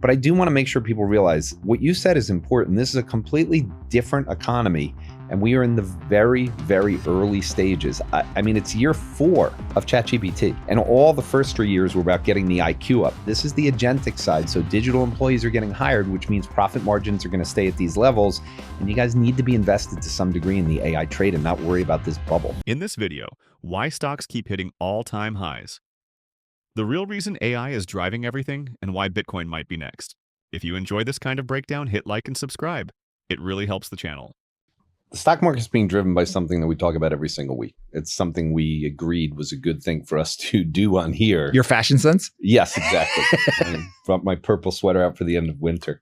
But I do want to make sure people realize what you said is important. This is a completely different economy, and we are in the very, very early stages. I mean, it's year 4 of ChatGPT, and all the first 3 years were about getting the IQ up. This is the agentic side, so digital employees are getting hired, which means profit margins are going to stay at these levels, and you guys need to be invested to some degree in the AI trade and not worry about this bubble. In this video, why stocks keep hitting all-time highs. The real reason AI is driving everything and why Bitcoin might be next. If you enjoy this kind of breakdown, hit like and subscribe. It really helps the channel. The stock market is being driven by something that we talk about every single week. It's something we agreed was a good thing for us to do on here. Your fashion sense? Yes, exactly. I brought my purple sweater out for the end of winter.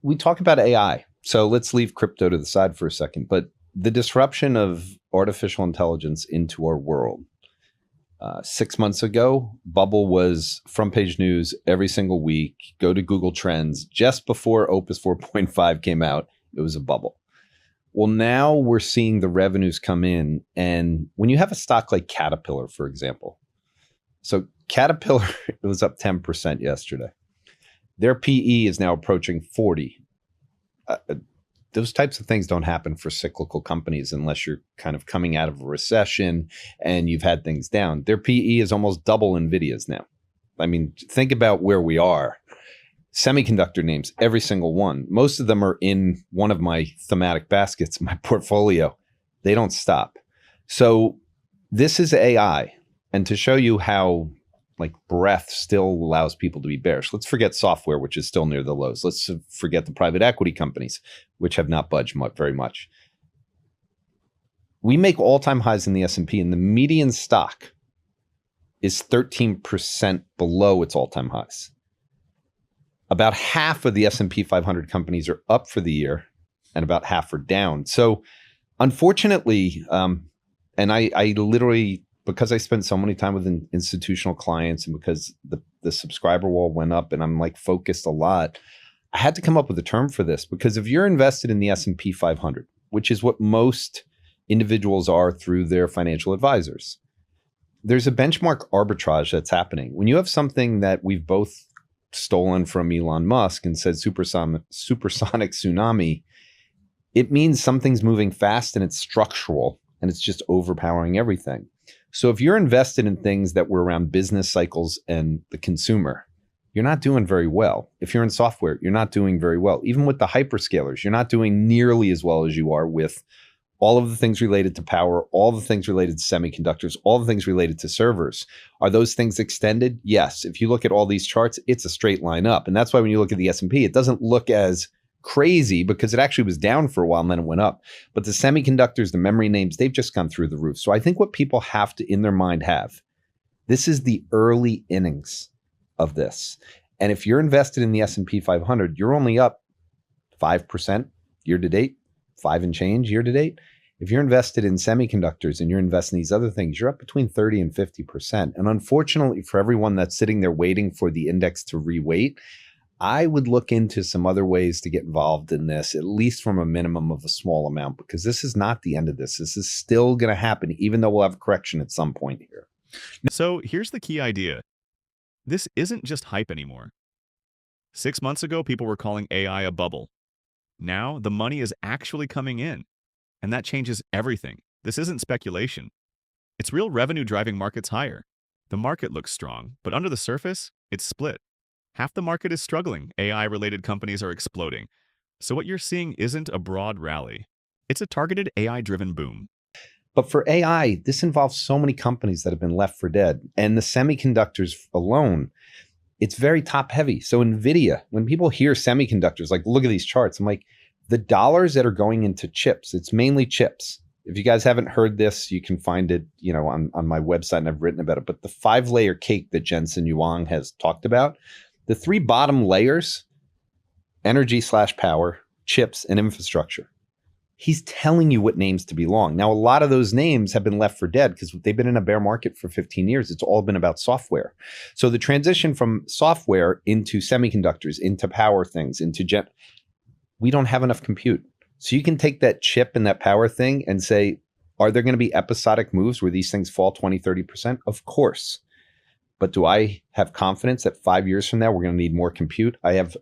We talk about AI. So let's leave crypto to the side for a second. But the disruption of artificial intelligence into our world. 6 months ago, bubble was front page news every single week. Go to Google Trends. Just before Opus 4.5 came out, it was a bubble. Well, now we're seeing the revenues come in. And when you have a stock like Caterpillar, for example, so Caterpillar, it was up 10% yesterday. Their PE is now approaching 40. Those types of things don't happen for cyclical companies unless you're kind of coming out of a recession and you've had things down. Their PE is almost double NVIDIA's now. I mean, think about where we are. Semiconductor names, every single one. Most of them are in one of my thematic baskets, my portfolio. They don't stop. So this is AI. And to show you how like breadth still allows people to be bearish. Let's forget software, which is still near the lows. Let's forget the private equity companies, which have not budged very much. We make all-time highs in the S&P, and the median stock is 13% below its all-time highs. About half of the S&P 500 companies are up for the year, and about half are down. So unfortunately, and I literally, because I spent so many time with institutional clients and because the subscriber wall went up and I'm like focused a lot, I had to come up with a term for this, because if you're invested in the S&P 500, which is what most individuals are through their financial advisors, there's a benchmark arbitrage that's happening. When you have something that we've both stolen from Elon Musk and said supersonic tsunami, it means something's moving fast and it's structural and it's just overpowering everything. So if you're invested in things that were around business cycles and the consumer, you're not doing very well. If you're in software, you're not doing very well. Even with the hyperscalers, you're not doing nearly as well as you are with all of the things related to power, all the things related to semiconductors, all the things related to servers. Are those things extended? Yes. If you look at all these charts, it's a straight line up. And that's why when you look at the S&P, it doesn't look as crazy because it actually was down for a while and then it went up. But the semiconductors, the memory names, they've just gone through the roof. So I think what people have to, in their mind, this is the early innings of this. And if you're invested in the S&P 500, you're only up 5% year to date, 5 and change year to date. If you're invested in semiconductors and you're investing in these other things, you're up between 30 and 50%. And unfortunately for everyone that's sitting there waiting for the index to reweight, I would look into some other ways to get involved in this, at least from a minimum of a small amount, because this is not the end of this. This is still going to happen, even though we'll have a correction at some point here. So here's the key idea. This isn't just hype anymore. 6 months ago, people were calling AI a bubble. Now the money is actually coming in, and that changes everything. This isn't speculation. It's real revenue driving markets higher. The market looks strong, but under the surface, it's split. Half the market is struggling. AI-related companies are exploding. So what you're seeing isn't a broad rally. It's a targeted AI-driven boom. But for AI, this involves so many companies that have been left for dead. And the semiconductors alone, it's very top heavy. So NVIDIA, when people hear semiconductors, like look at these charts, I'm like, the dollars that are going into chips, it's mainly chips. If you guys haven't heard this, you can find it, on my website, and I've written about it. But the 5-layer cake that Jensen Huang has talked about, the 3 bottom layers, energy/power, chips, and infrastructure. He's telling you what names to be long. Now, a lot of those names have been left for dead because they've been in a bear market for 15 years. It's all been about software. So the transition from software into semiconductors, into power things, into we don't have enough compute. So you can take that chip and that power thing and say, are there going to be episodic moves where these things fall 20, 30%? Of course. But do I have confidence that 5 years from now, we're going to need more compute? I have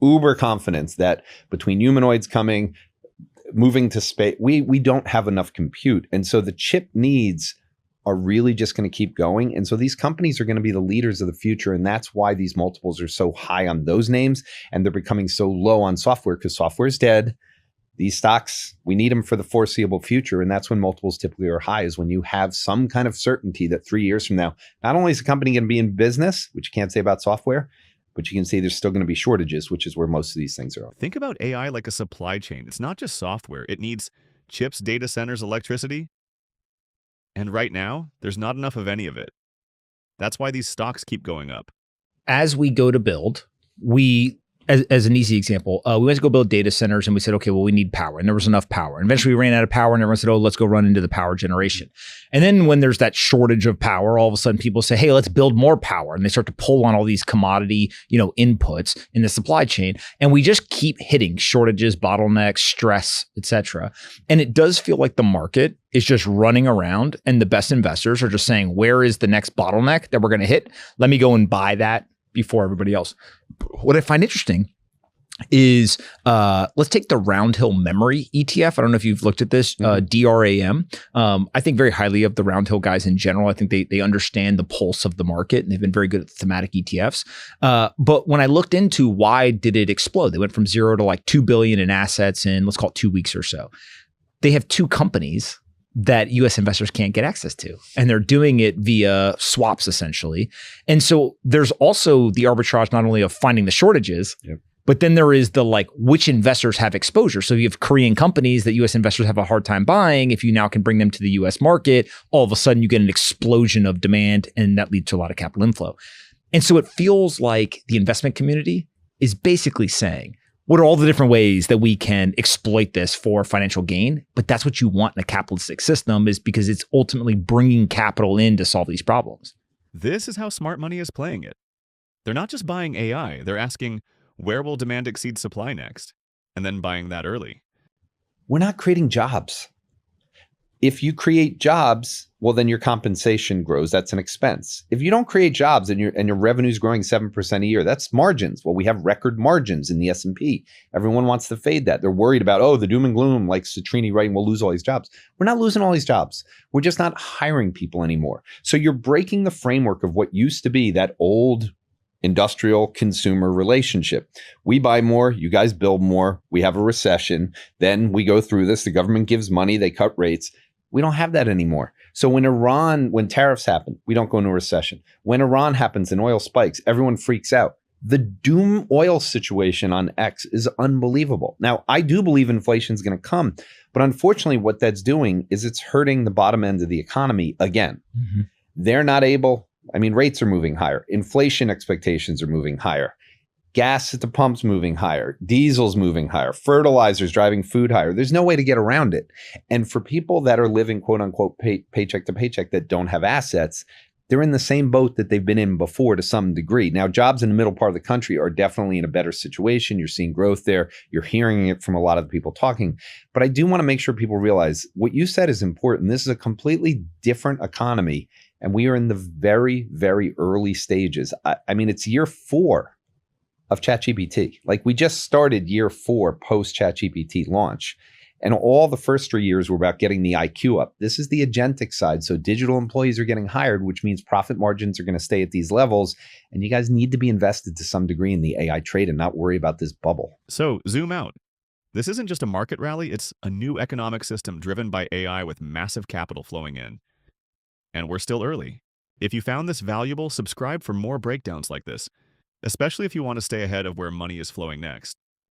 uber confidence that between humanoids coming, moving to space, we don't have enough compute. And so the chip needs are really just going to keep going. And so these companies are going to be the leaders of the future. And that's why these multiples are so high on those names. And they're becoming so low on software because software is dead. These stocks, we need them for the foreseeable future. And that's when multiples typically are high, is when you have some kind of certainty that 3 years from now, not only is the company going to be in business, which you can't say about software, but you can see there's still going to be shortages, which is where most of these things are. Think about AI like a supply chain. It's not just software. It needs chips, data centers, electricity. And right now, there's not enough of any of it. That's why these stocks keep going up. As we go to build, as an easy example, we went to go build data centers and we said, okay, well, we need power. And there was enough power. And eventually we ran out of power and everyone said, oh, let's go run into the power generation. And then when there's that shortage of power, all of a sudden people say, hey, let's build more power. And they start to pull on all these commodity, inputs in the supply chain. And we just keep hitting shortages, bottlenecks, stress, etc. And it does feel like the market is just running around and the best investors are just saying, where is the next bottleneck that we're going to hit? Let me go and buy that before everybody else. What I find interesting is let's take the Round Hill Memory ETF. I don't know if you've looked at this, DRAM. I think very highly of the Round Hill guys in general. I think they understand the pulse of the market and they've been very good at thematic ETFs. But when I looked into why did it explode, they went from 0 to like 2 billion in assets in, let's call it 2 weeks or so. They have two companies that US investors can't get access to. And they're doing it via swaps, essentially. And so there's also the arbitrage not only of finding the shortages, but then there is the which investors have exposure. So you have Korean companies that US investors have a hard time buying. If you now can bring them to the US market, all of a sudden you get an explosion of demand and that leads to a lot of capital inflow. And so it feels like the investment community is basically saying, what are all the different ways that we can exploit this for financial gain? But that's what you want in a capitalistic system, is because it's ultimately bringing capital in to solve these problems. This is how smart money is playing it. They're not just buying AI. They're asking, where will demand exceed supply next? And then buying that early. We're not creating jobs. If you create jobs, well, then your compensation grows. That's an expense. If you don't create jobs and your revenue is growing 7% a year, that's margins. Well, we have record margins in the S&P. Everyone wants to fade that. They're worried about, the doom and gloom, like Citrini writing, we'll lose all these jobs. We're not losing all these jobs. We're just not hiring people anymore. So you're breaking the framework of what used to be that old industrial consumer relationship. We buy more, you guys build more, we have a recession, then we go through this, the government gives money, they cut rates. We don't have that anymore. So when tariffs happen, we don't go into a recession. When Iran happens and oil spikes, everyone freaks out. The doom oil situation on X is unbelievable. Now, I do believe inflation is going to come, but unfortunately what that's doing is it's hurting the bottom end of the economy again. They're not able, rates are moving higher. Inflation expectations are moving higher. Gas at the pumps moving higher, diesel's moving higher, fertilizers driving food higher. There's no way to get around it. And for people that are living, quote unquote, paycheck to paycheck that don't have assets, they're in the same boat that they've been in before to some degree. Now, jobs in the middle part of the country are definitely in a better situation. You're seeing growth there. You're hearing it from a lot of the people talking. But I do want to make sure people realize what you said is important. This is a completely different economy. And we are in the very, very early stages. It's year 4 of ChatGPT. We just started year 4 post ChatGPT launch. And all the first 3 years were about getting the IQ up. This is the agentic side. So digital employees are getting hired, which means profit margins are going to stay at these levels. And you guys need to be invested to some degree in the AI trade and not worry about this bubble. So zoom out. This isn't just a market rally. It's a new economic system driven by AI with massive capital flowing in. And we're still early. If you found this valuable, subscribe for more breakdowns like this, especially if you want to stay ahead of where money is flowing next.